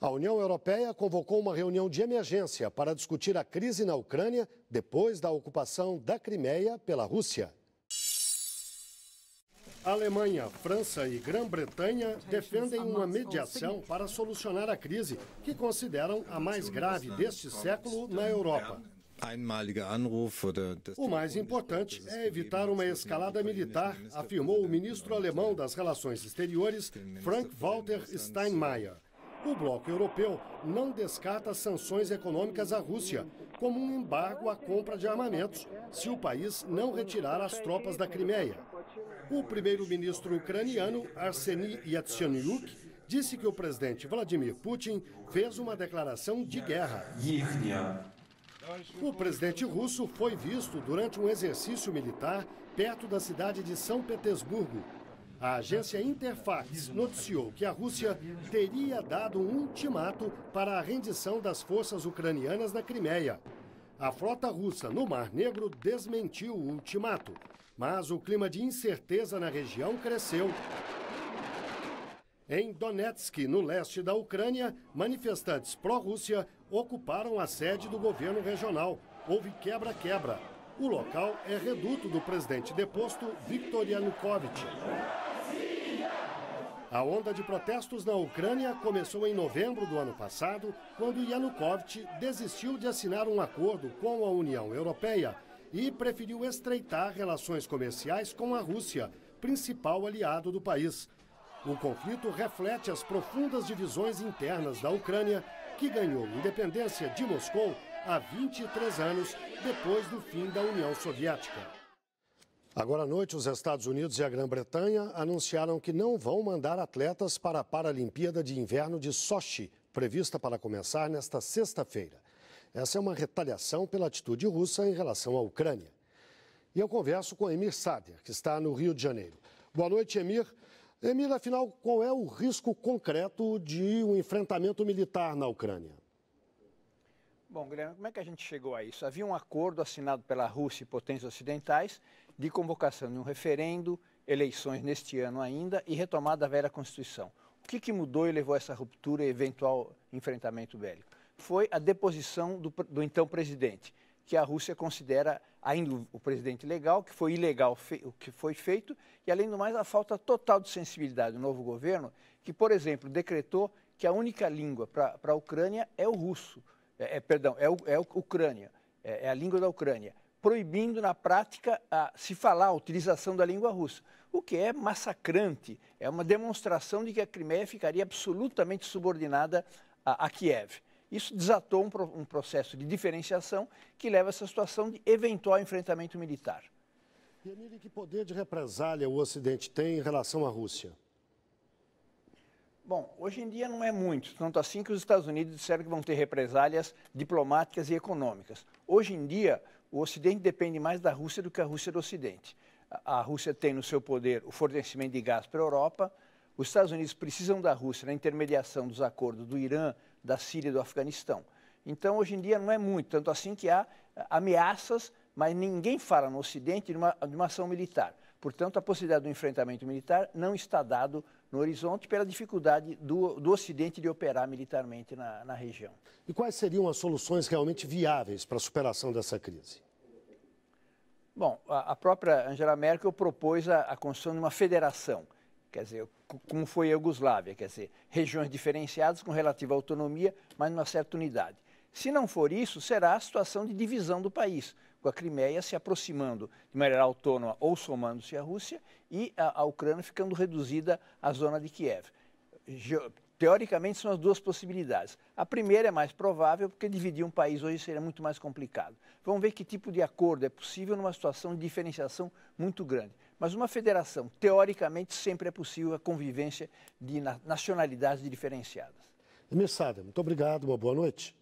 A União Europeia convocou uma reunião de emergência para discutir a crise na Ucrânia depois da ocupação da Crimeia pela Rússia. Alemanha, França e Grã-Bretanha defendem uma mediação para solucionar a crise, que consideram a mais grave deste século na Europa. O mais importante é evitar uma escalada militar, afirmou o ministro alemão das Relações Exteriores, Frank-Walter Steinmeier. O bloco europeu não descarta sanções econômicas à Rússia, como um embargo à compra de armamentos, se o país não retirar as tropas da Crimeia. O primeiro-ministro ucraniano, Arseniy Yatsenyuk, disse que o presidente Vladimir Putin fez uma declaração de guerra. O presidente russo foi visto durante um exercício militar perto da cidade de São Petersburgo. A agência Interfax noticiou que a Rússia teria dado um ultimato para a rendição das forças ucranianas na Crimeia. A frota russa no Mar Negro desmentiu o ultimato, mas o clima de incerteza na região cresceu. Em Donetsk, no leste da Ucrânia, manifestantes pró-Rússia ocuparam a sede do governo regional. Houve quebra-quebra. O local é reduto do presidente deposto Viktor Yanukovych. A onda de protestos na Ucrânia começou em novembro do ano passado, quando Yanukovych desistiu de assinar um acordo com a União Europeia e preferiu estreitar relações comerciais com a Rússia, principal aliado do país. O conflito reflete as profundas divisões internas da Ucrânia, que ganhou independência de Moscou há 23 anos depois do fim da União Soviética. Agora à noite, os Estados Unidos e a Grã-Bretanha anunciaram que não vão mandar atletas para a Paralimpíada de Inverno de Sochi, prevista para começar nesta sexta-feira. Essa é uma retaliação pela atitude russa em relação à Ucrânia. E eu converso com Emir Sader, que está no Rio de Janeiro. Boa noite, Emir. Emir, afinal, qual é o risco concreto de um enfrentamento militar na Ucrânia? Bom, Guilherme, como é que a gente chegou a isso? Havia um acordo assinado pela Rússia e potências ocidentais de convocação de um referendo, eleições neste ano ainda e retomada da velha Constituição. O que mudou e levou a essa ruptura e eventual enfrentamento bélico? Foi a deposição do então presidente, que a Rússia considera ainda o presidente legal, que foi ilegal o que foi feito, e além do mais a falta total de sensibilidade do novo governo, que, por exemplo, decretou que a única língua para a Ucrânia é o russo, é a Ucrânia, é a língua da Ucrânia, proibindo na prática se falar a utilização da língua russa, o que é massacrante, é uma demonstração de que a Crimeia ficaria absolutamente subordinada a Kiev. Isso desatou um processo de diferenciação que leva a essa situação de eventual enfrentamento militar. E, Emílio, que poder de represália o Ocidente tem em relação à Rússia? Bom, hoje em dia não é muito, tanto assim que os Estados Unidos disseram que vão ter represálias diplomáticas e econômicas. Hoje em dia, o Ocidente depende mais da Rússia do que a Rússia do Ocidente. A Rússia tem no seu poder o fornecimento de gás para a Europa, os Estados Unidos precisam da Rússia na intermediação dos acordos do Irã, da Síria e do Afeganistão. Então, hoje em dia não é muito, tanto assim que há ameaças, mas ninguém fala no Ocidente de uma ação militar. Portanto, a possibilidade do enfrentamento militar não está dado no horizonte pela dificuldade do Ocidente de operar militarmente na região. E quais seriam as soluções realmente viáveis para a superação dessa crise? Bom, a própria Angela Merkel propôs a construção de uma federação, quer dizer, como foi a Iugoslávia, quer dizer, regiões diferenciadas com relativa autonomia, mas numa certa unidade. Se não for isso, será a situação de divisão do país, com a Crimeia se aproximando de maneira autônoma ou somando-se à Rússia e a Ucrânia ficando reduzida à zona de Kiev. Teoricamente, são as duas possibilidades. A primeira é mais provável, porque dividir um país hoje seria muito mais complicado. Vamos ver que tipo de acordo é possível numa situação de diferenciação muito grande. Mas uma federação, teoricamente, sempre é possível a convivência de nacionalidades diferenciadas. Emir Sader, muito obrigado, uma boa noite.